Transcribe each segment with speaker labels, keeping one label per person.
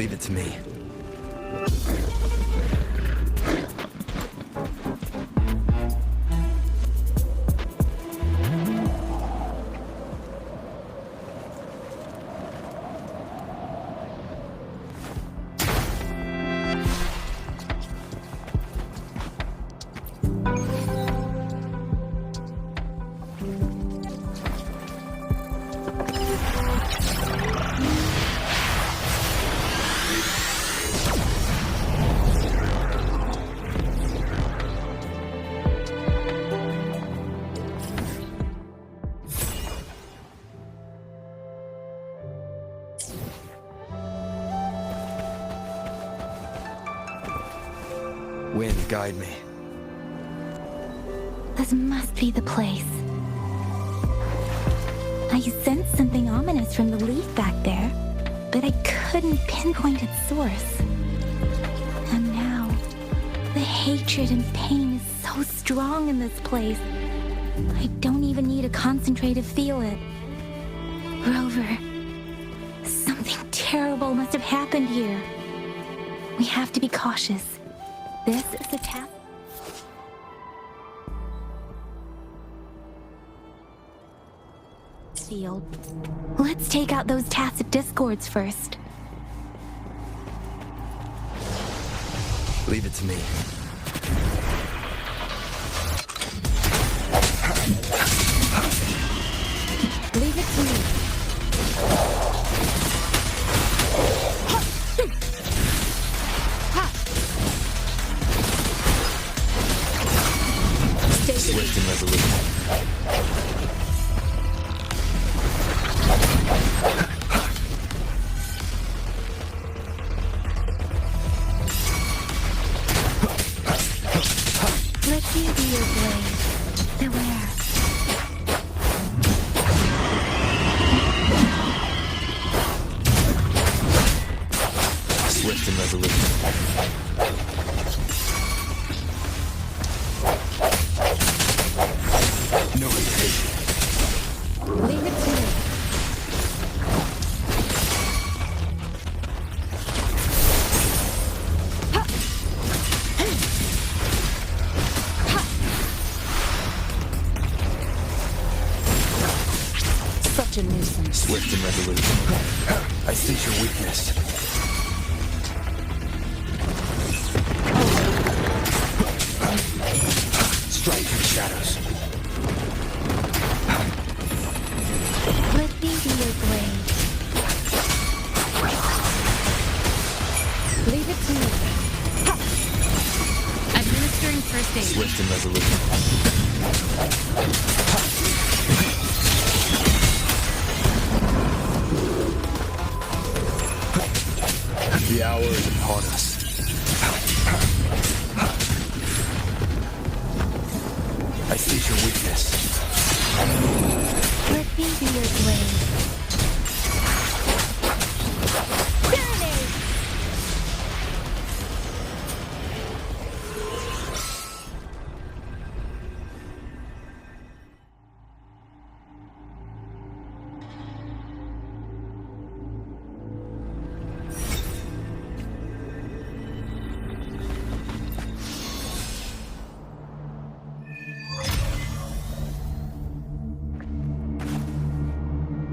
Speaker 1: Leave it to me. Wind, guide me.
Speaker 2: This must be the place. I sensed something ominous from the leaf back there, but I couldn't pinpoint its source. And now, the hatred and pain is so strong in this place. I don't even need to concentrate to feel it. Rover, something terrible must have happened here. We have to be cautious. This is a task. Field. Let's take out those tacit discords first.
Speaker 1: Leave it to me.
Speaker 2: Leave it to me.
Speaker 1: Swift and resolute.
Speaker 2: Let you be your blade. Beware.
Speaker 1: Swift and resolute. No hesitation.
Speaker 2: Leave it to me. Such a nuisance.
Speaker 1: Swift and resolute. I sense your weakness. Strike in the shadows.
Speaker 2: Let me be your blade. Leave it to me. Administering first aid.
Speaker 1: Swift and resolute. The hour is upon us. I see your weakness.
Speaker 2: Let me be your blade. Serenade!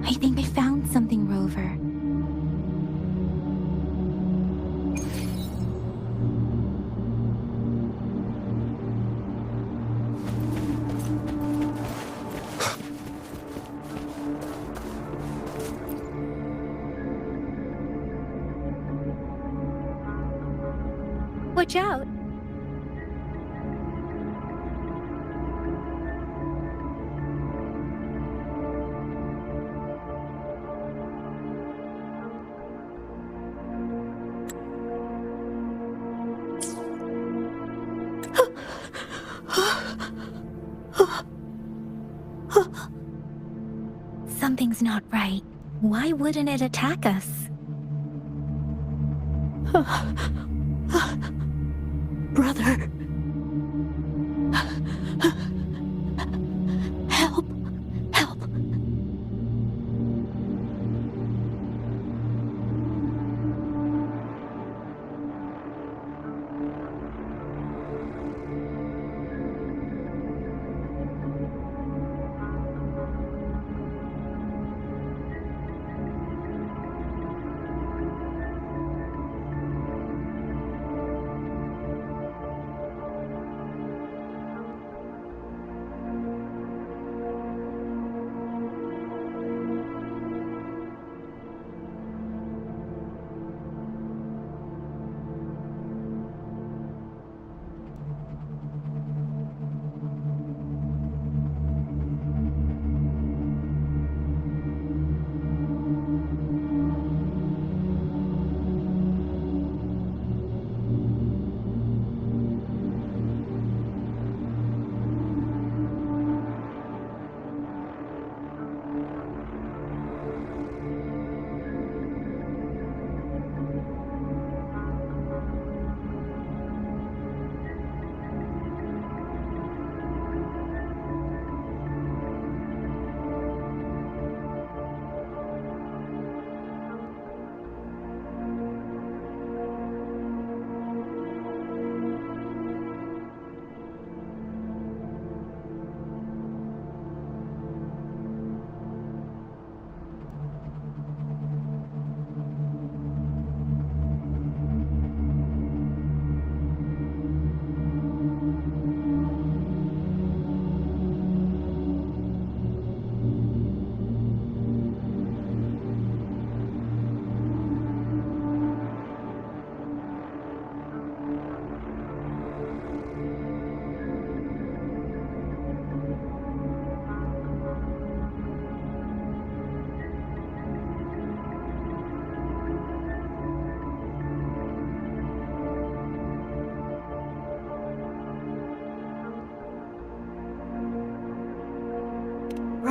Speaker 2: I think I found something, Rover. Watch out! Something's not right. Why wouldn't it attack us? Brother. Help. Help.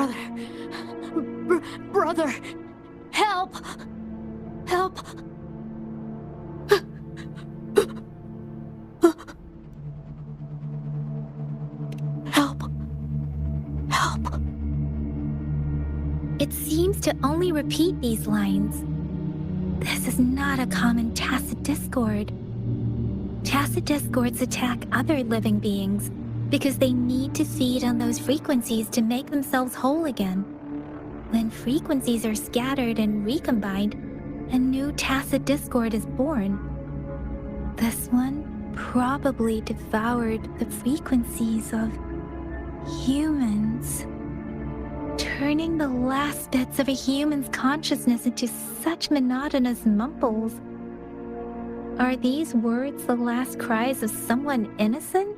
Speaker 2: Brother. Brother. Help! Help! Help! Help! It seems to only repeat these lines. This is not a common tacit discord. Tacit discords attack other living beings because they need to feed on those frequencies to make themselves whole again. When frequencies are scattered and recombined, a new tacit discord is born. This one probably devoured the frequencies of humans, turning the last bits of a human's consciousness into such monotonous mumbles. Are these words the last cries of someone innocent?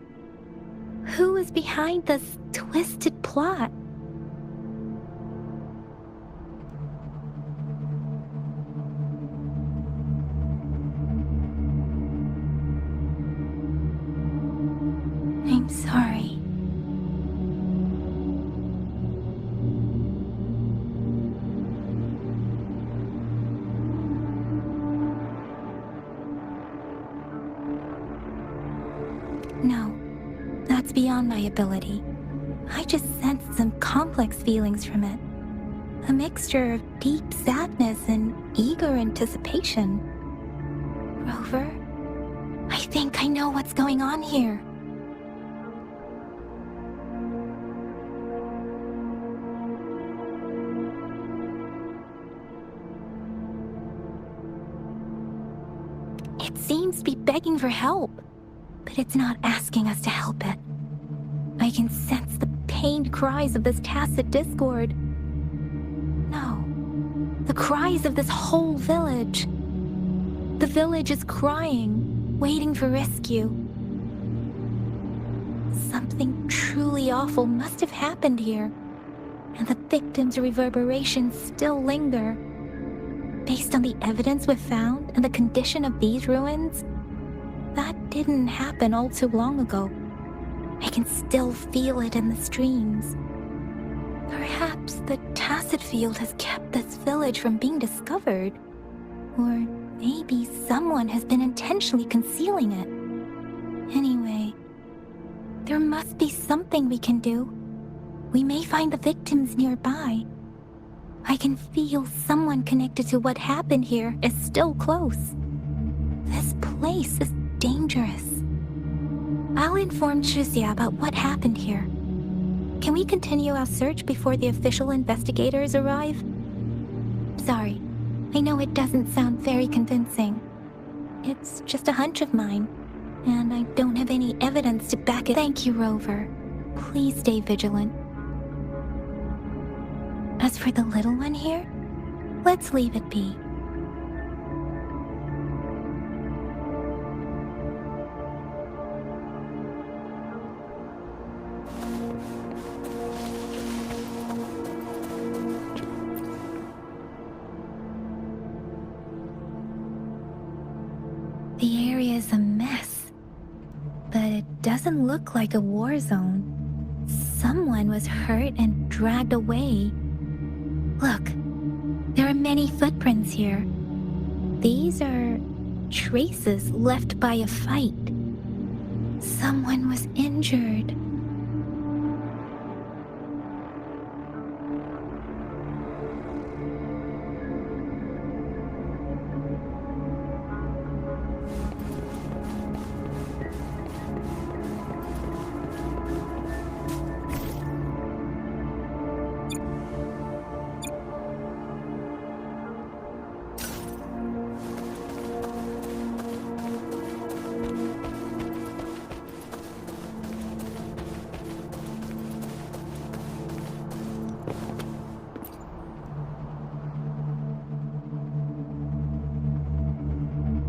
Speaker 2: Who is behind this twisted plot? I'm sorry. No, that's beyond my ability. I just sensed some complex feelings from it. A mixture of deep sadness and eager anticipation. Rover, I think I know what's going on here. It seems to be begging for help, but it's not asking us to help it. I can sense the pained cries of this tacit discord. No, the cries of this whole village. The village is crying, waiting for rescue. Something truly awful must have happened here, and the victims' reverberations still linger. Based on the evidence we've found and the condition of these ruins, that didn't happen all too long ago. I can still feel it in the streams. Perhaps the tacit field has kept this village from being discovered. Or maybe someone has been intentionally concealing it. Anyway, there must be something we can do. We may find the victims nearby. I can feel someone connected to what happened here is still close. This place is dangerous. I'll inform Shusia about what happened here. Can we continue our search before the official investigators arrive? Sorry, I know it doesn't sound very convincing. It's just a hunch of mine, and I don't have any evidence to back it. Thank you, Rover. Please stay vigilant. As for the little one here, let's leave it be. The area is a mess, but it doesn't look like a war zone. Someone was hurt and dragged away. Look, there are many footprints here. These are traces left by a fight. Someone was injured.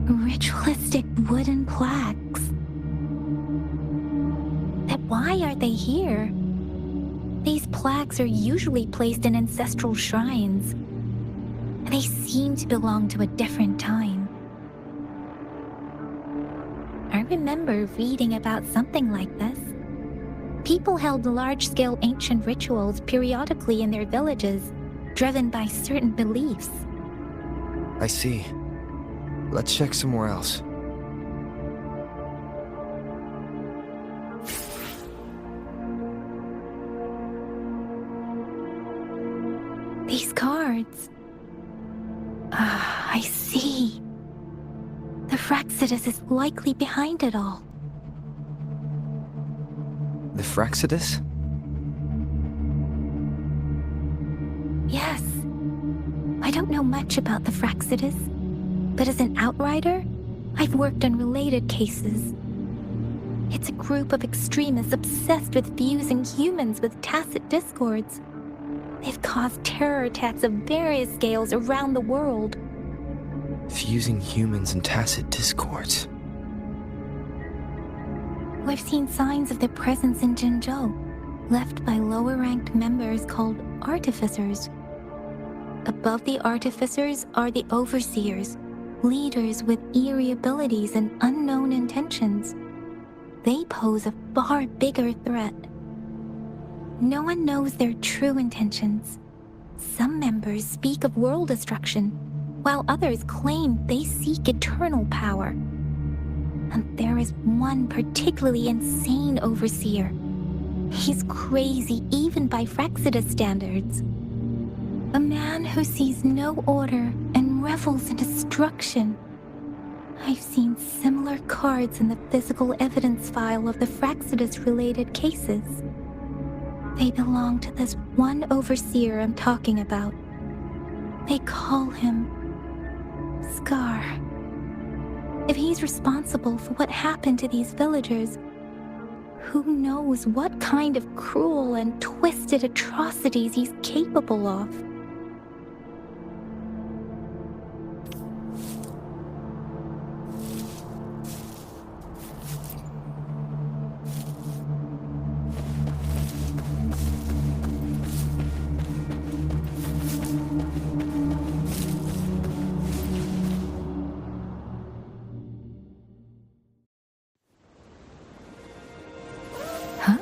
Speaker 2: Ritualistic wooden plaques. But why are they here? These plaques are usually placed in ancestral shrines. They seem to belong to a different time. I remember reading about something like this. People held large-scale ancient rituals periodically in their villages, driven by certain beliefs.
Speaker 3: I see. Let's check somewhere else.
Speaker 2: These cards. I see. The Fraxidus is likely behind it all.
Speaker 3: The Fraxidus?
Speaker 2: Yes. I don't know much about the Fraxidus, but as an outrider, I've worked on related cases. It's a group of extremists obsessed with fusing humans with tacit discords. They've caused terror attacks of various scales around the world.
Speaker 3: Fusing humans and tacit discords.
Speaker 2: We've seen signs of their presence in Jinzhou, left by lower-ranked members called Artificers. Above the Artificers are the Overseers, leaders with eerie abilities and unknown intentions. They pose a far bigger threat. No one knows their true intentions. Some members speak of world destruction, while others claim they seek eternal power. And there is one particularly insane overseer. He's crazy even by Fraxidus standards. A man who sees no order and revels in destruction. I've seen similar cards in the physical evidence file of the Fraxidus-related cases. They belong to this one overseer I'm talking about. They call him Scar. If he's responsible for what happened to these villagers, who knows what kind of cruel and twisted atrocities he's capable of? Huh?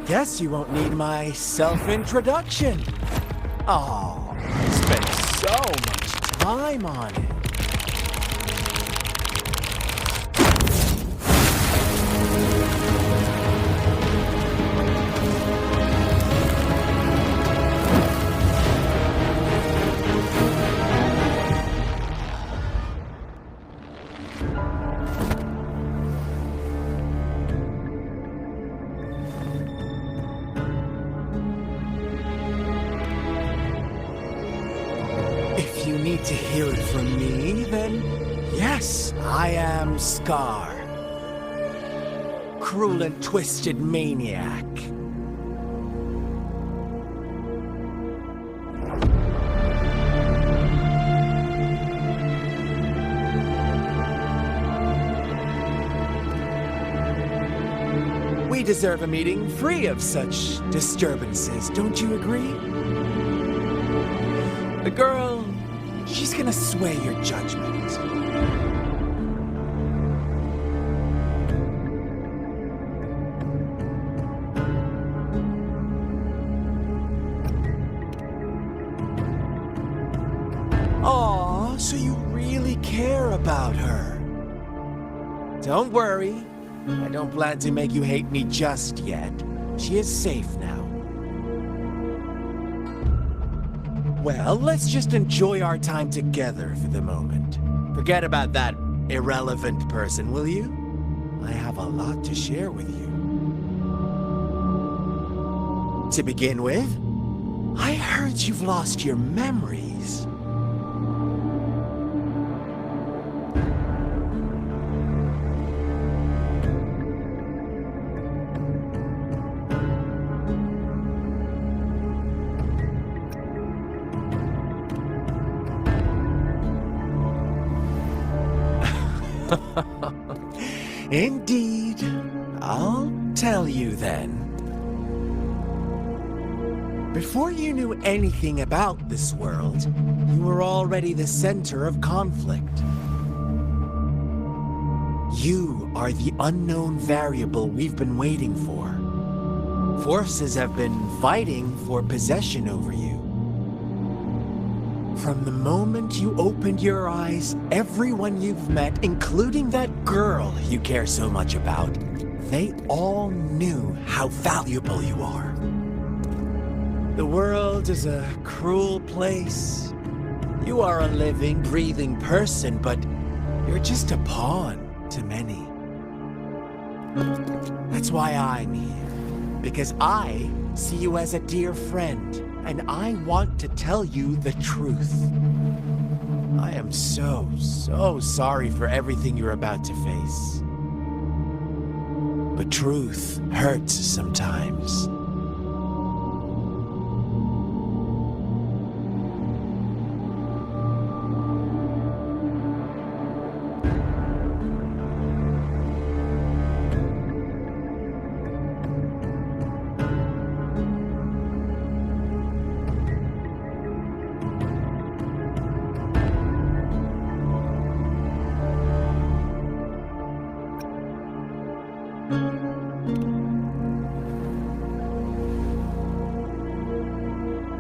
Speaker 4: Guess you won't need my self-introduction. Oh, I spent so much time on it. If you need to hear it from me, then yes, I am Scar. Cruel and twisted maniac. We deserve a meeting free of such disturbances, don't you agree? The girl, she's gonna sway your judgment. Aw, so you really care about her. Don't worry, I don't plan to make you hate me just yet. She is safe now. Well, let's just enjoy our time together for the moment. Forget about that irrelevant person, will you? I have a lot to share with you. To begin with, I heard you've lost your memories. Indeed. I'll tell you then. Before you knew anything about this world, you were already the center of conflict. You are the unknown variable we've been waiting for. Forces have been fighting for possession over you. From the moment you opened your eyes, everyone you've met, including that girl you care so much about, they all knew how valuable you are. The world is a cruel place. You are a living, breathing person, but you're just a pawn to many. That's why I'm here, because I see you as a dear friend, and I want to tell you the truth. I am so sorry for everything you're about to face. But truth hurts sometimes.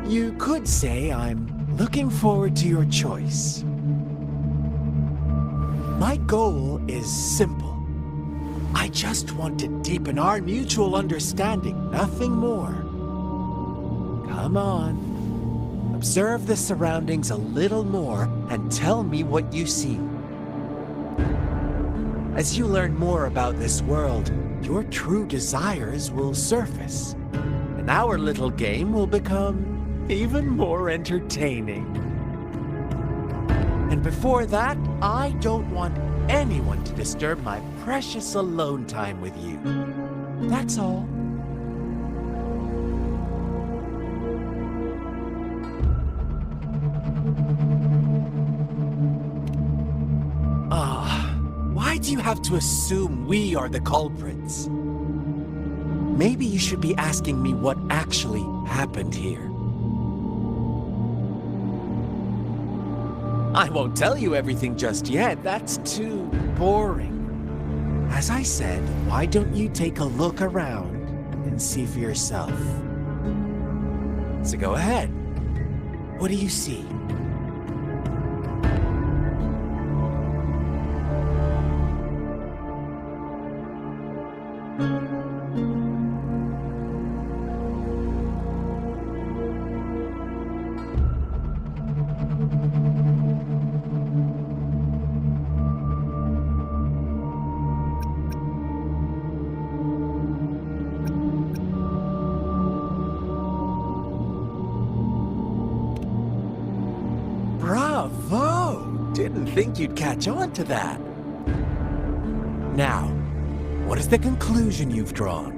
Speaker 4: You could say I'm looking forward to your choice. My goal is simple. I just want to deepen our mutual understanding, nothing more. Come on. Observe the surroundings a little more and tell me what you see. As you learn more about this world, your true desires will surface, and our little game will become even more entertaining. And before that, I don't want anyone to disturb my precious alone time with you. That's all. Why do you have to assume we are the culprits? Maybe you should be asking me what actually happened here. I won't tell you everything just yet. That's too boring. As I said, why don't you take a look around and see for yourself? So go ahead. What do you see? Bravo! Didn't think you'd catch on to that. Now, what is the conclusion you've drawn?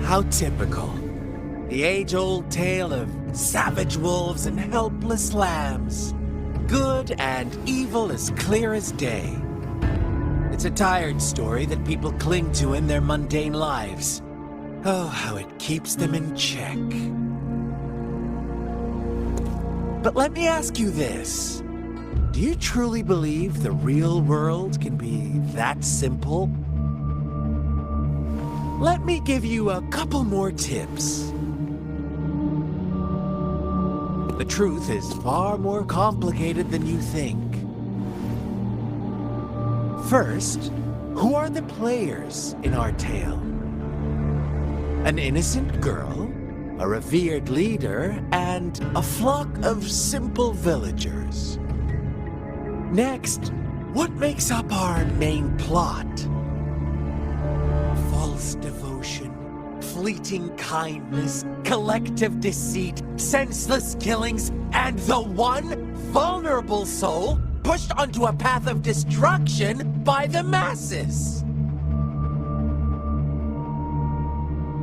Speaker 4: How typical. The age-old tale of savage wolves and helpless lambs. Good and evil as clear as day. It's a tired story that people cling to in their mundane lives. Oh, how it keeps them in check. But let me ask you this. Do you truly believe the real world can be that simple? Let me give you a couple more tips. The truth is far more complicated than you think. First, who are the players in our tale? An innocent girl a revered leader, and a flock of simple villagers. Next, what makes up our main plot? False devotion, fleeting kindness, collective deceit, senseless killings, and the one vulnerable soul pushed onto a path of destruction by the masses.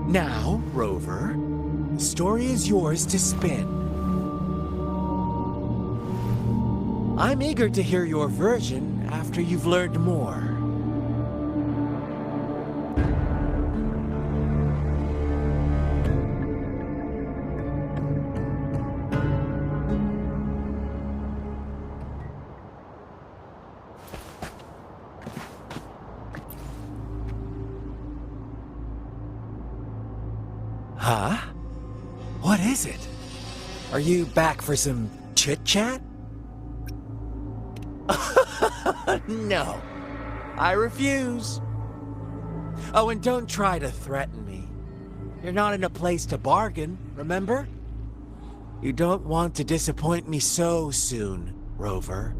Speaker 4: Now, Rover, the story is yours to spin. I'm eager to hear your version after you've learned more. Huh? What is it? Are you back for some chit-chat? No, I refuse. Oh, and don't try to threaten me. You're not in a place to bargain, remember? You don't want to disappoint me so soon, Rover.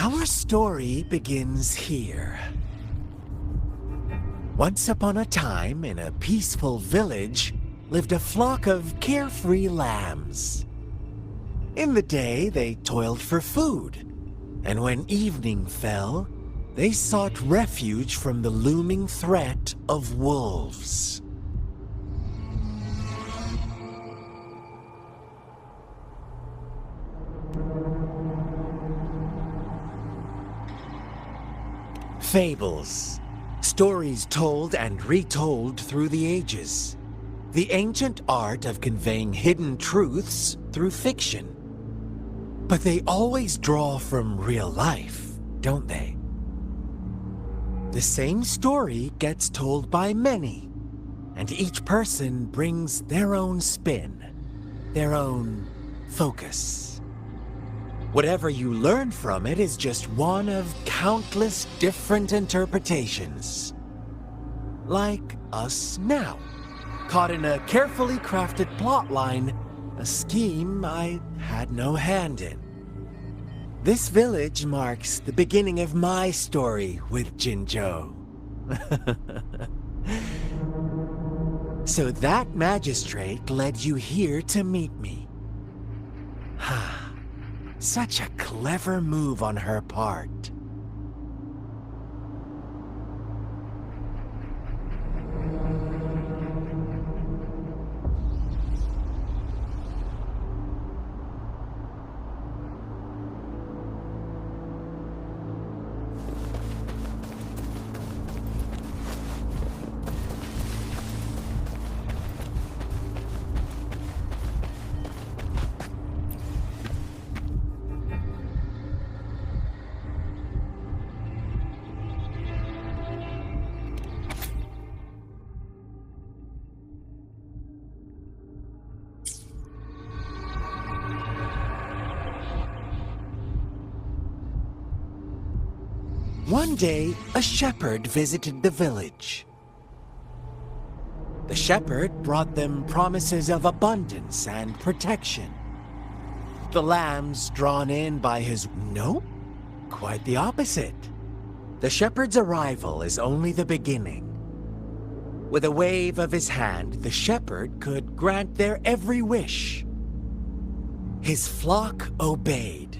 Speaker 4: Our story begins here. Once upon a time, in a peaceful village, lived a flock of carefree lambs. In the day, they toiled for food, and when evening fell, they sought refuge from the looming threat of wolves. Fables. Stories told and retold through the ages. The ancient art of conveying hidden truths through fiction. But they always draw from real life, don't they? The same story gets told by many, and each person brings their own spin, their own focus. Whatever you learn from it is just one of countless different interpretations. Like us now, caught in a carefully crafted plotline, a scheme I had no hand in. This village marks the beginning of my story with Jinzhou. So that magistrate led you here to meet me. Such a clever move on her part. One day, a shepherd visited the village. The shepherd brought them promises of abundance and protection. The lambs drawn in by his... Nope, quite the opposite. The shepherd's arrival is only the beginning. With a wave of his hand, the shepherd could grant their every wish. His flock obeyed,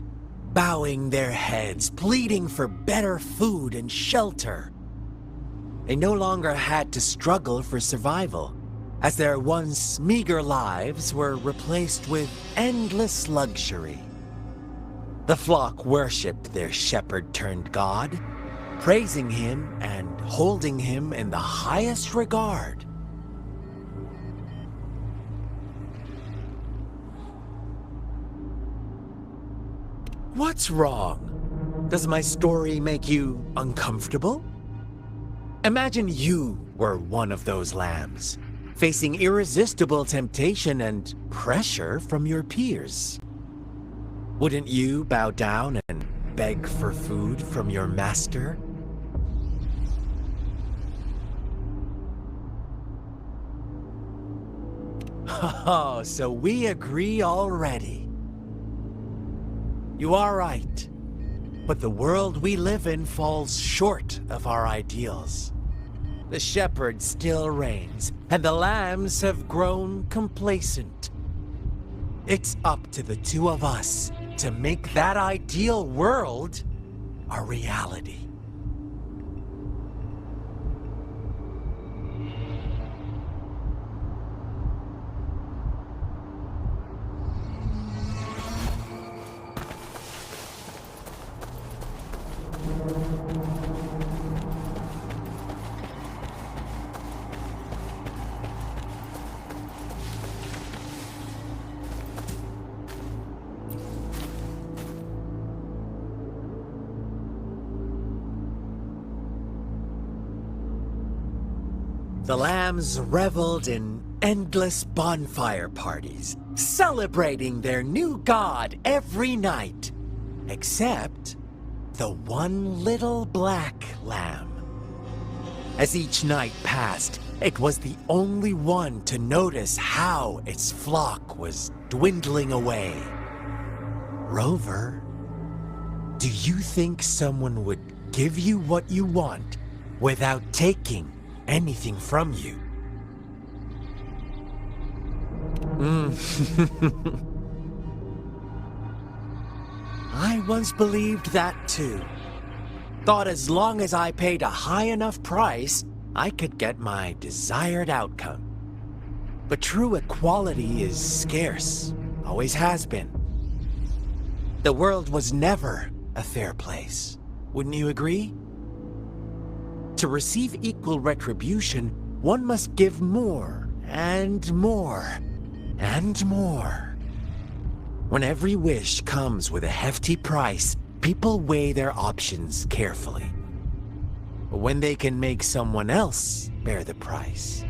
Speaker 4: bowing their heads, pleading for better food and shelter. They no longer had to struggle for survival, as their once meager lives were replaced with endless luxury. The flock worshipped their shepherd-turned-god, praising him and holding him in the highest regard. What's wrong? Does my story make you uncomfortable? Imagine you were one of those lambs, facing irresistible temptation and pressure from your peers. Wouldn't you bow down and beg for food from your master? Oh, so we agree already. You are right, but the world we live in falls short of our ideals. The shepherd still reigns, and the lambs have grown complacent. It's up to the two of us to make that ideal world a reality. The lambs reveled in endless bonfire parties, celebrating their new god every night, except the one little black lamb. As each night passed, it was the only one to notice how its flock was dwindling away. Rover, do you think someone would give you what you want without taking anything from you? I once believed that too. Thought as long as I paid a high enough price, I could get my desired outcome. But true equality is scarce, always has been. The world was never a fair place, wouldn't you agree? To receive equal retribution, one must give more, and more, and more. When every wish comes with a hefty price, people weigh their options carefully. But when they can make someone else bear the price,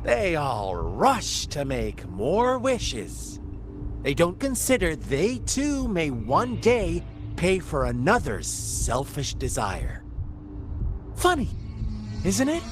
Speaker 4: they all rush to make more wishes. They don't consider they too may one day pay for another's selfish desire. Funny, isn't it?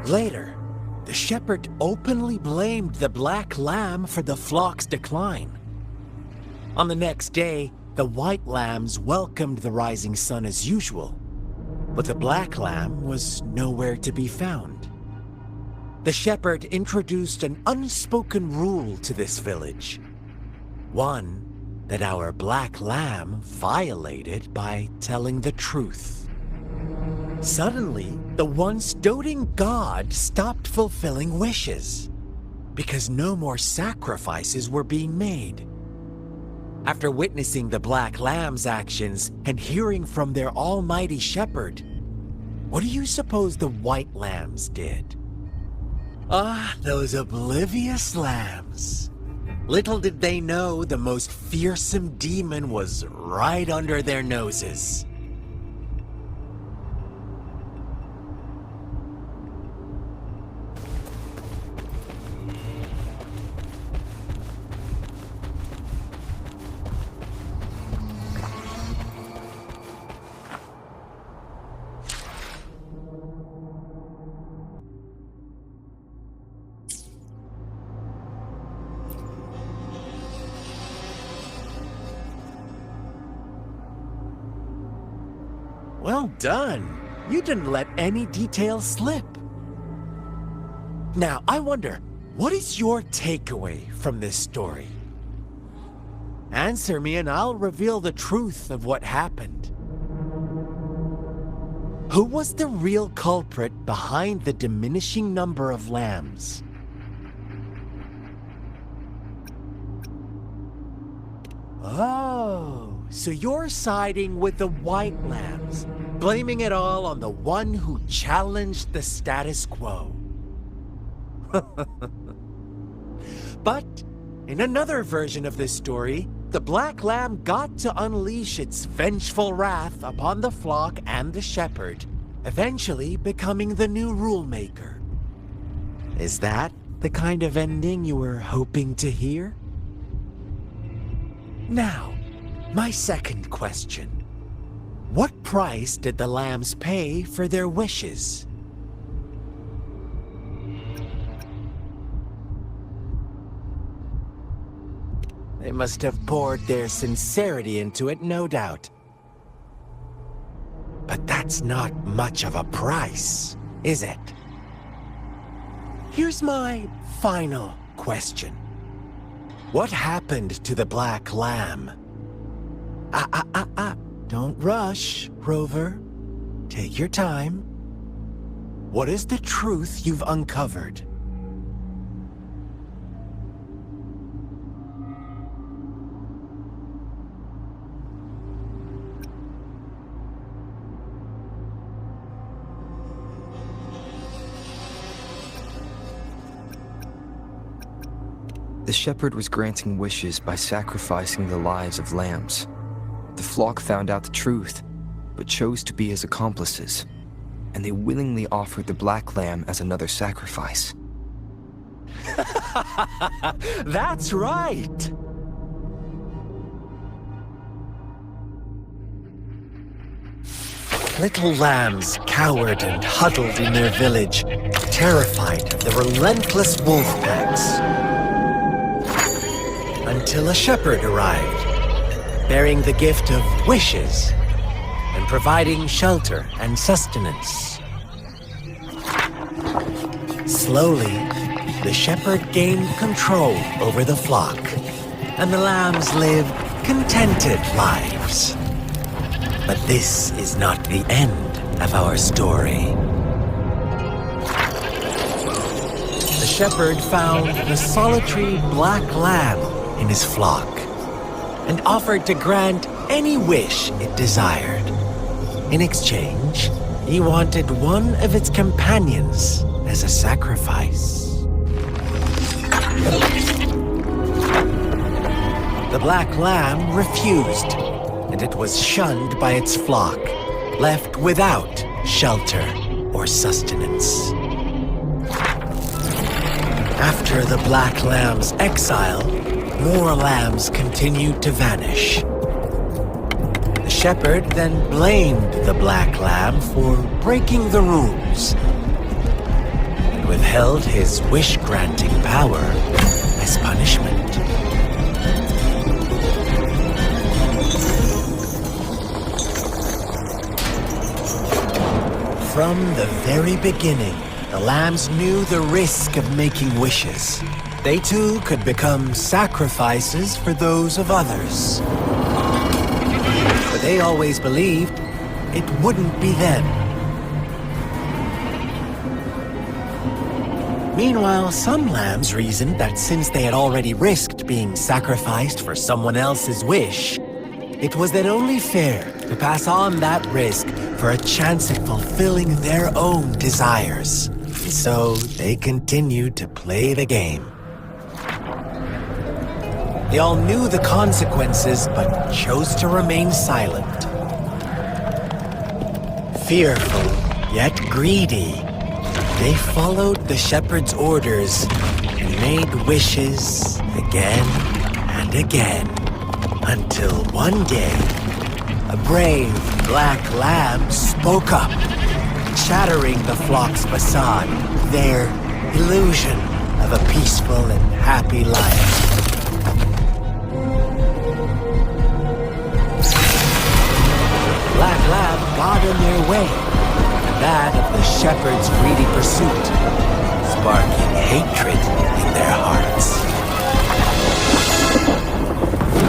Speaker 4: Later, the shepherd openly blamed the black lamb for the flock's decline. On the next day, the white lambs welcomed the rising sun as usual, but the black lamb was nowhere to be found. The shepherd introduced an unspoken rule to this village, one that our black lamb violated by telling the truth. Suddenly, the once doting god stopped fulfilling wishes, because no more sacrifices were being made. After witnessing the black lamb's actions and hearing from their almighty shepherd, what do you suppose the white lambs did? Ah, those oblivious lambs. Little did they know the most fearsome demon was right under their noses. Well done. You didn't let any details slip. Now, I wonder, what is your takeaway from this story? Answer me and I'll reveal the truth of what happened. Who was the real culprit behind the diminishing number of lambs? Oh, so you're siding with the white lambs, blaming it all on the one who challenged the status quo. But in another version of this story, the black lamb got to unleash its vengeful wrath upon the flock and the shepherd, eventually becoming the new rule maker. Is that the kind of ending you were hoping to hear? Now, my second question. What price did the lambs pay for their wishes? They must have poured their sincerity into it, no doubt. But that's not much of a price, is it? Here's my final question. What happened to the black lamb? Don't rush, Rover. Take your time. What is the truth you've uncovered?
Speaker 3: The shepherd was granting wishes by sacrificing the lives of lambs. The flock found out the truth, but chose to be his accomplices, and they willingly offered the black lamb as another sacrifice.
Speaker 4: That's right! Little lambs cowered and huddled in their village, terrified of the relentless wolf packs. Until a shepherd arrived, bearing the gift of wishes and providing shelter and sustenance. Slowly, the shepherd gained control over the flock, and the lambs lived contented lives. But this is not the end of our story. The shepherd found the solitary black lamb in his flock, and offered to grant any wish it desired. In exchange, he wanted one of its companions as a sacrifice. The black lamb refused, and it was shunned by its flock, left without shelter or sustenance. After the black lamb's exile, more lambs continued to vanish. The shepherd then blamed the black lamb for breaking the rules, and withheld his wish-granting power as punishment. From the very beginning, the lambs knew the risk of making wishes. They too could become sacrifices for those of others. But they always believed it wouldn't be them. Meanwhile, some lambs reasoned that since they had already risked being sacrificed for someone else's wish, it was then only fair to pass on that risk for a chance at fulfilling their own desires. And so they continued to play the game. They all knew the consequences, but chose to remain silent. Fearful, yet greedy, they followed the shepherd's orders and made wishes again and again, until one day, a brave black lamb spoke up, shattering the flock's facade, their illusion of a peaceful and happy life. Black Lamb got in their way, and that of the shepherd's greedy pursuit, sparking hatred in their hearts.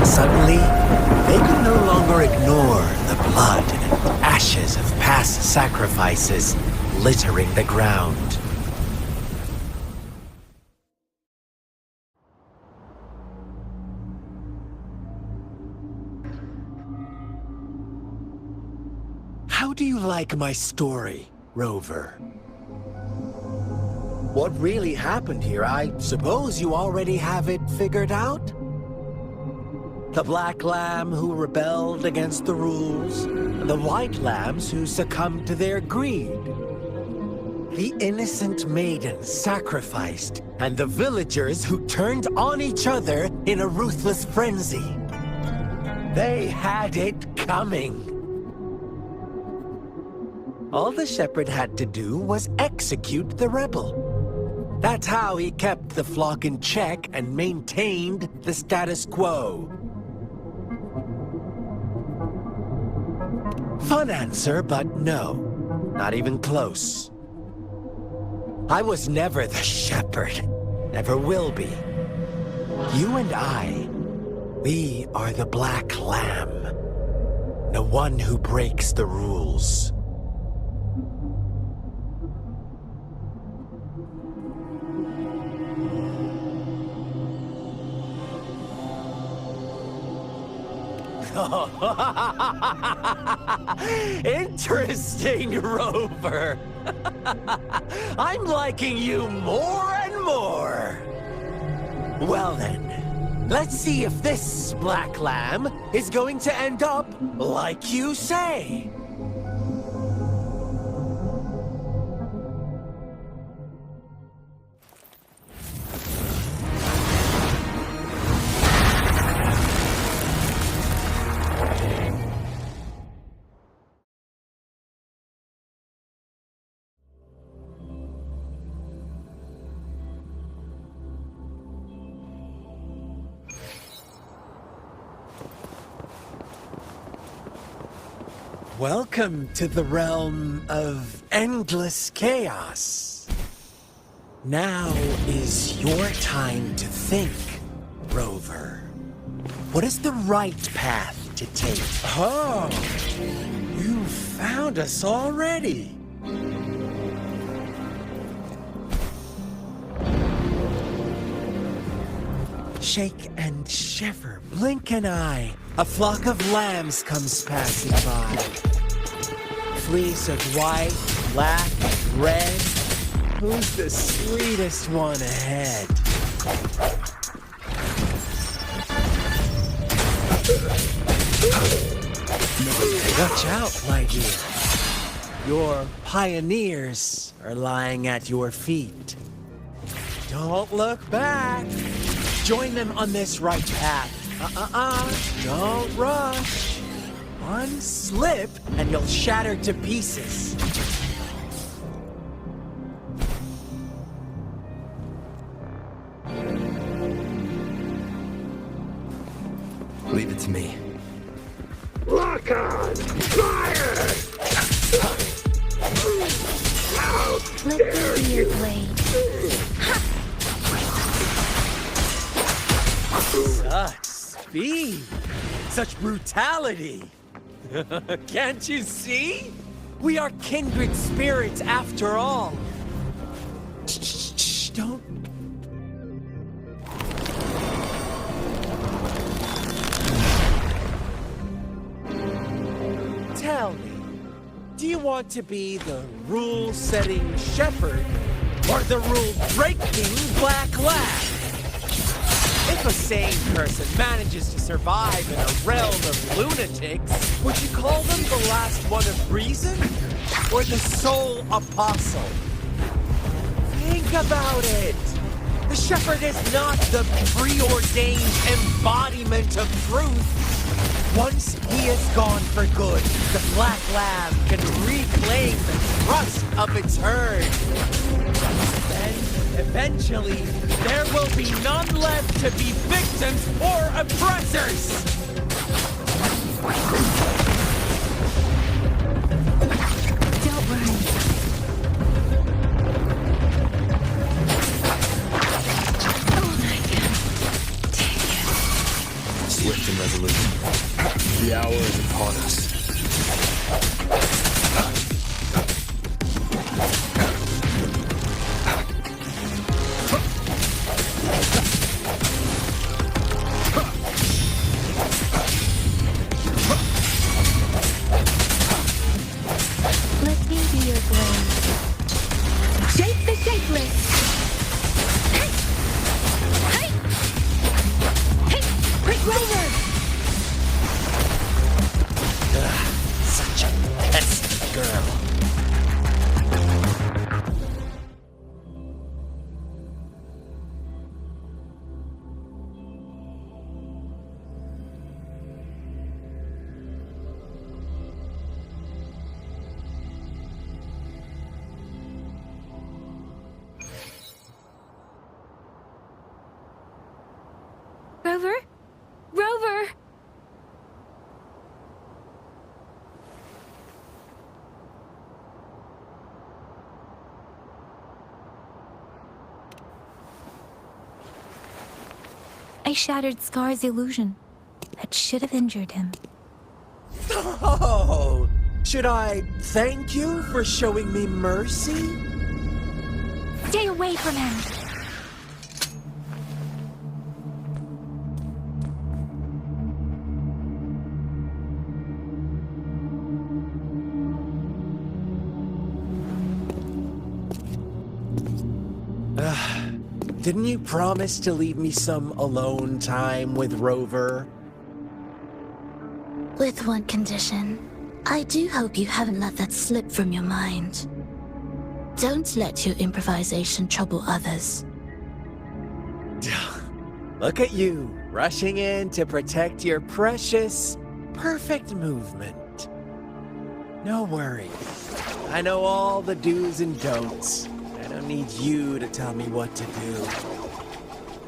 Speaker 4: Suddenly, they could no longer ignore the blood and ashes of past sacrifices littering the ground. How do you like my story, Rover? What really happened here, I suppose you already have it figured out? The black lamb who rebelled against the rules, and the white lambs who succumbed to their greed. The innocent maiden sacrificed, and the villagers who turned on each other in a ruthless frenzy. They had it coming. All the shepherd had to do was execute the rebel. That's how he kept the flock in check and maintained the status quo. Fun answer, but no. Not even close. I was never the shepherd. Never will be. You and I, we are the black lamb. The one who breaks the rules. Interesting, Rover. I'm liking you more and more. Well then, let's see if this black lamb is going to end up like you say. Welcome to the realm of endless chaos. Now is your time to think, Rover. What is the right path to take? Oh, you found us already. Shake and shiver, blink an eye. A flock of lambs comes passing by. Fleece of white, black, red. Who's the sweetest one ahead? Watch out, my dear. Your pioneers are lying at your feet. Don't look back. Join them on this right path. Don't rush. One slip and you'll shatter to pieces.
Speaker 3: Leave it to me.
Speaker 5: Lock on! Fire!
Speaker 2: Let go of your blade.
Speaker 4: Such speed! Such brutality! Can't you see? We are kindred spirits after all. Shh, don't... Tell me, do you want to be the rule-setting shepherd or the rule-breaking black lamb? If a sane person manages to survive in a realm of lunatics, would you call them the last one of reason? Or the sole apostle? Think about it! The shepherd is not the preordained embodiment of truth. Once he is gone for good, the black lamb can reclaim the trust of its herd. Then, eventually, there will be none left to be victims or oppressors!
Speaker 2: be your blade. Shape the shapeless! Hey! Hey! Hey! Quick Rover!
Speaker 4: Such a pesky girl.
Speaker 2: Rover? Rover! I shattered Scar's illusion. That should have injured him.
Speaker 4: Oh, should I thank you for showing me mercy?
Speaker 2: Stay away from him!
Speaker 4: Didn't you promise to leave me some alone time with Rover?
Speaker 6: With one condition. I do hope you haven't let that slip from your mind. Don't let your improvisation trouble others.
Speaker 4: Look at you, rushing in to protect your precious, perfect movement. No worries. I know all the do's and don'ts. I don't need you to tell me what to do.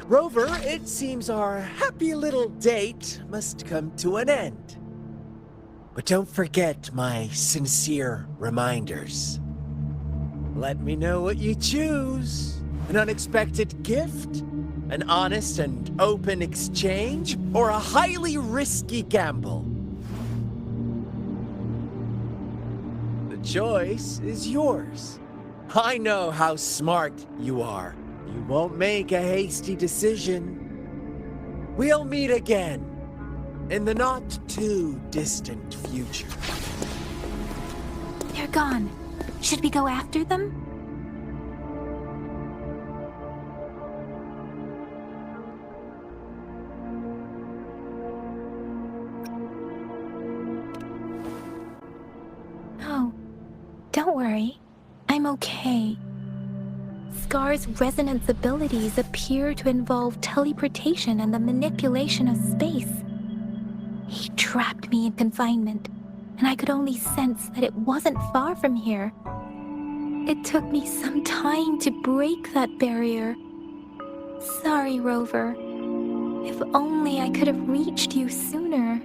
Speaker 4: Rover, it seems our happy little date must come to an end. But don't forget my sincere reminders. Let me know what you choose. An unexpected gift? An honest and open exchange? Or a highly risky gamble? The choice is yours. I know how smart you are. You won't make a hasty decision. We'll meet again in the not-too-distant future.
Speaker 2: They're gone. Should we go after them? Oh, don't worry. I'm okay. Scar's resonance abilities appear to involve teleportation and the manipulation of space. He trapped me in confinement, and I could only sense that it wasn't far from here. It took me some time to break that barrier. Sorry, Rover. If only I could have reached you sooner.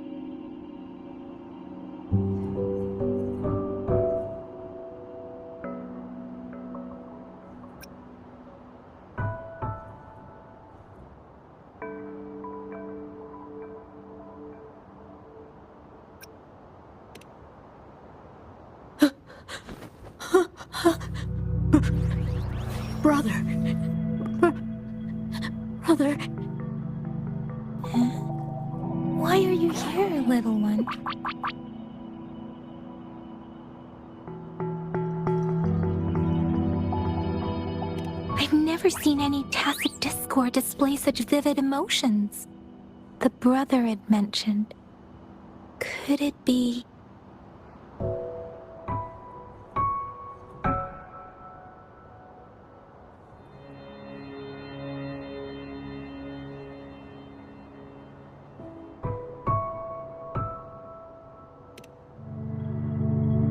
Speaker 6: Brother. Brother.
Speaker 2: Why are you here, little one? I've never seen any tacit discord display such vivid emotions. The brother had mentioned. Could it be...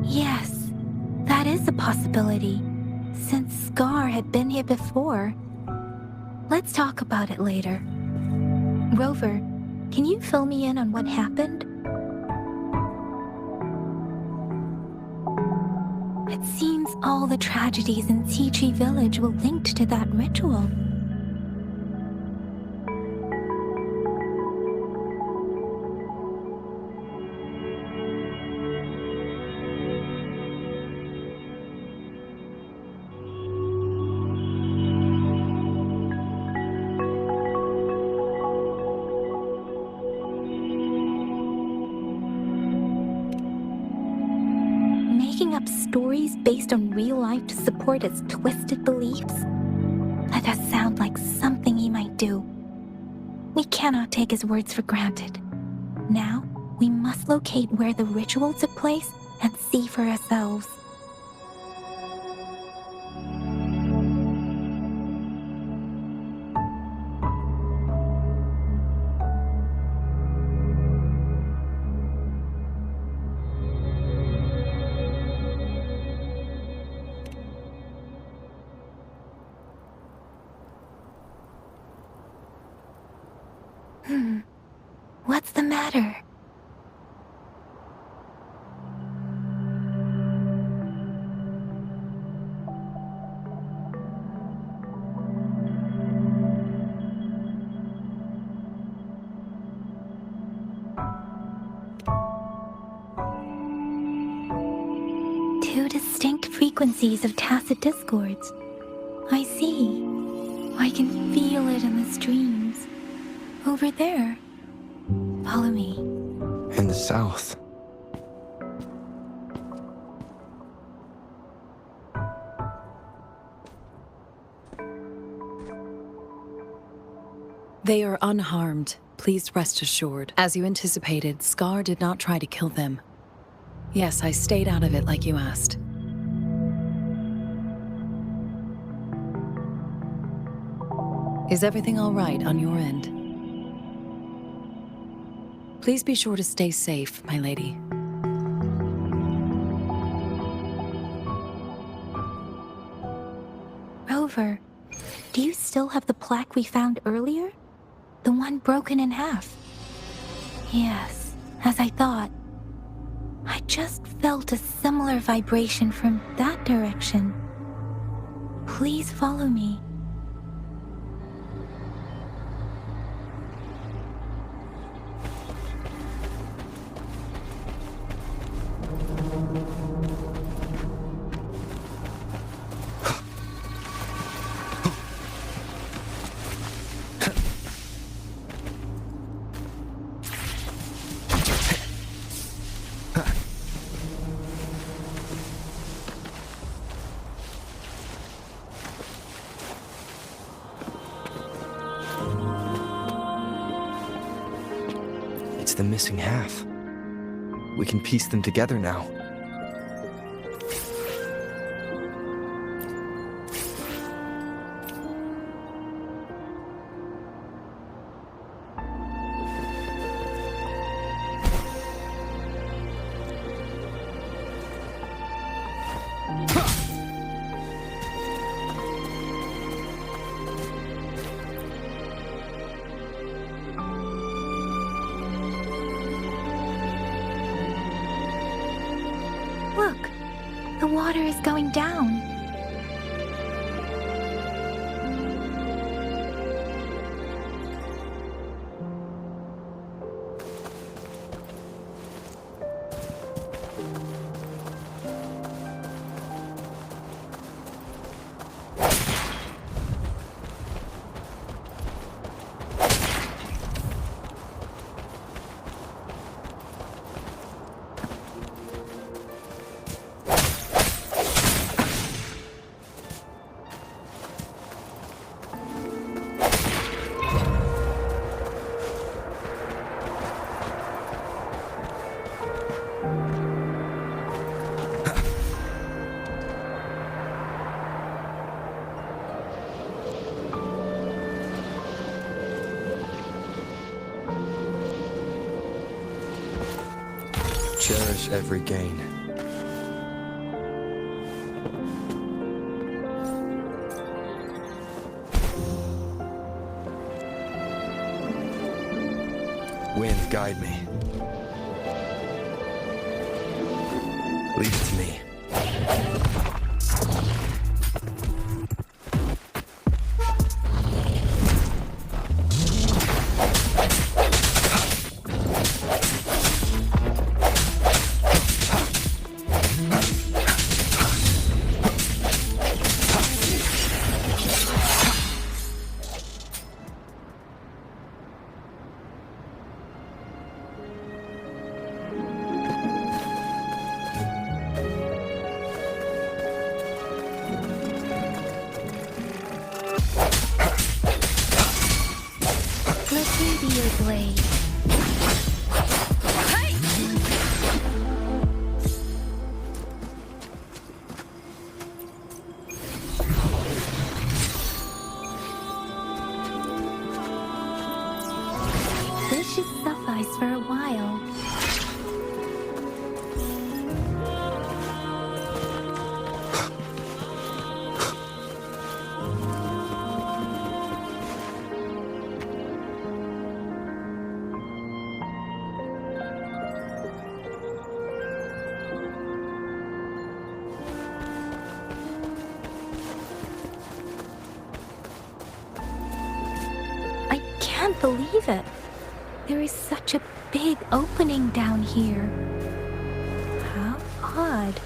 Speaker 2: Yes, that is a possibility, since Scar had been here before. Let's talk about it later. Rover, can you fill me in on what happened? It seems all the tragedies in Tea Tree Village were linked to that ritual. Making up up stories based on real life to support his twisted beliefs? That does sound like something he might do. We cannot take his words for granted. Now, we must locate where the ritual took place and see for ourselves. What's the matter? Two distinct frequencies of tacit discords. I see. I can feel it in the streams. Over there. Follow me.
Speaker 3: In the south.
Speaker 7: They are unharmed. Please rest assured. As you anticipated, Scar did not try to kill them. Yes, I stayed out of it like you asked. Is everything all right on your end? Please be sure to stay safe, my lady.
Speaker 2: Rover, do you still have the plaque we found earlier? The one broken in half? Yes, as I thought. I just felt a similar vibration from that direction. Please follow me.
Speaker 3: It's the missing half. We can piece them together now.
Speaker 2: Look, the water is going down.
Speaker 3: Cherish every gain. Wind, guide me. Leave it to me.
Speaker 2: meteor blade. This should suffice for a while. I can't believe it. There is such a big opening down here. How odd.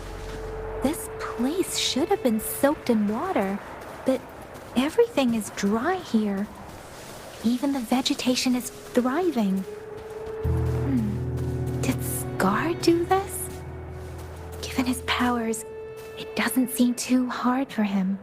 Speaker 2: This place should have been soaked in water, but everything is dry here. Even the vegetation is thriving. Did Scar do this? Given his powers, it doesn't seem too hard for him.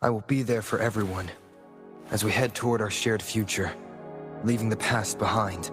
Speaker 3: I will be there for everyone as we head toward our shared future, leaving the past behind.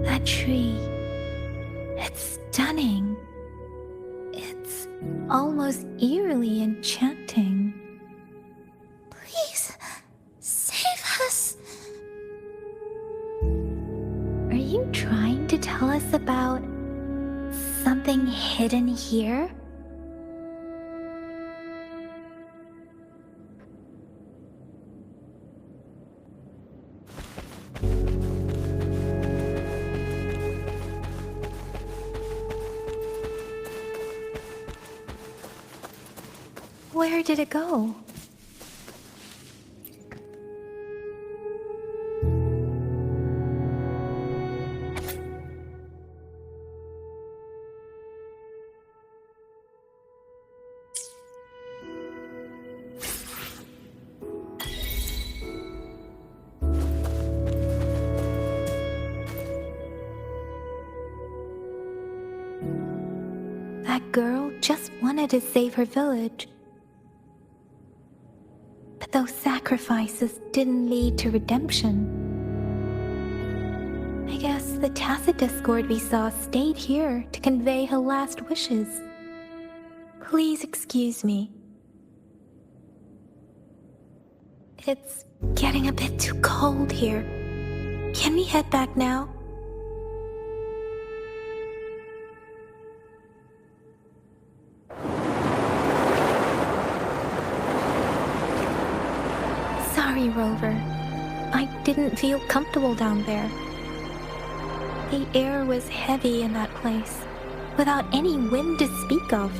Speaker 3: That tree. It's stunning. It's almost eerily enchanting.
Speaker 6: Please, save us.
Speaker 2: Are you trying to tell us about something hidden here? Where did it go? That girl just wanted to save her village. But those sacrifices didn't lead to redemption. I guess the tacit discord we saw stayed here to convey her last wishes. Please excuse me. It's getting a bit too cold here. Can we head back now? Sorry, Rover. I didn't feel comfortable down there. The air was heavy in that place. without any wind to speak of.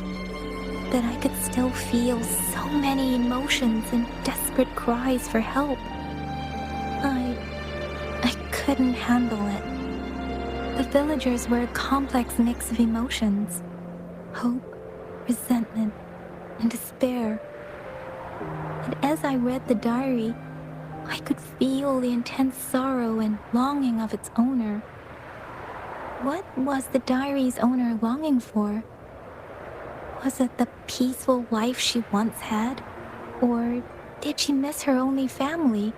Speaker 2: But I could still feel so many emotions and desperate cries for help. I couldn't handle it. The villagers were a complex mix of emotions. Hope, resentment, and despair. And as I read the diary, I could feel the intense sorrow and longing of its owner. What was the diary's owner longing for? Was it the peaceful life she once had? Or did she miss her only family?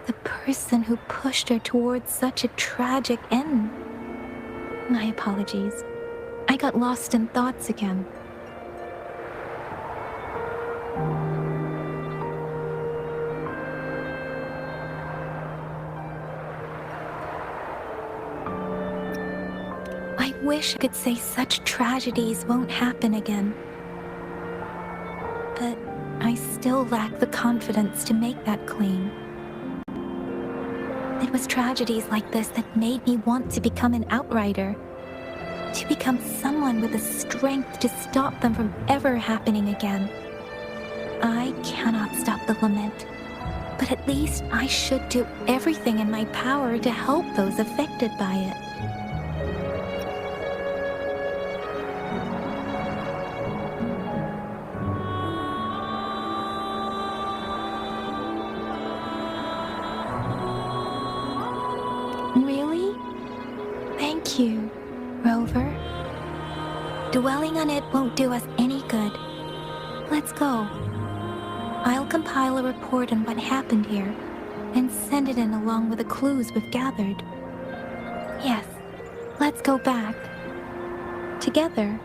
Speaker 2: The person who pushed her towards such a tragic end? My apologies. I got lost in thoughts again. I wish I could say such tragedies won't happen again. But I still lack the confidence to make that claim. It was tragedies like this that made me want to become an outrider. To become someone with the strength to stop them from ever happening again. I cannot stop the lament, but at least I should do everything in my power to help those affected by it. Really? Thank you, Rover. Dwelling on it won't do us any good. Let's go. I'll compile a report on what happened here and send it in along with the clues we've gathered. Yes, let's go back. Together.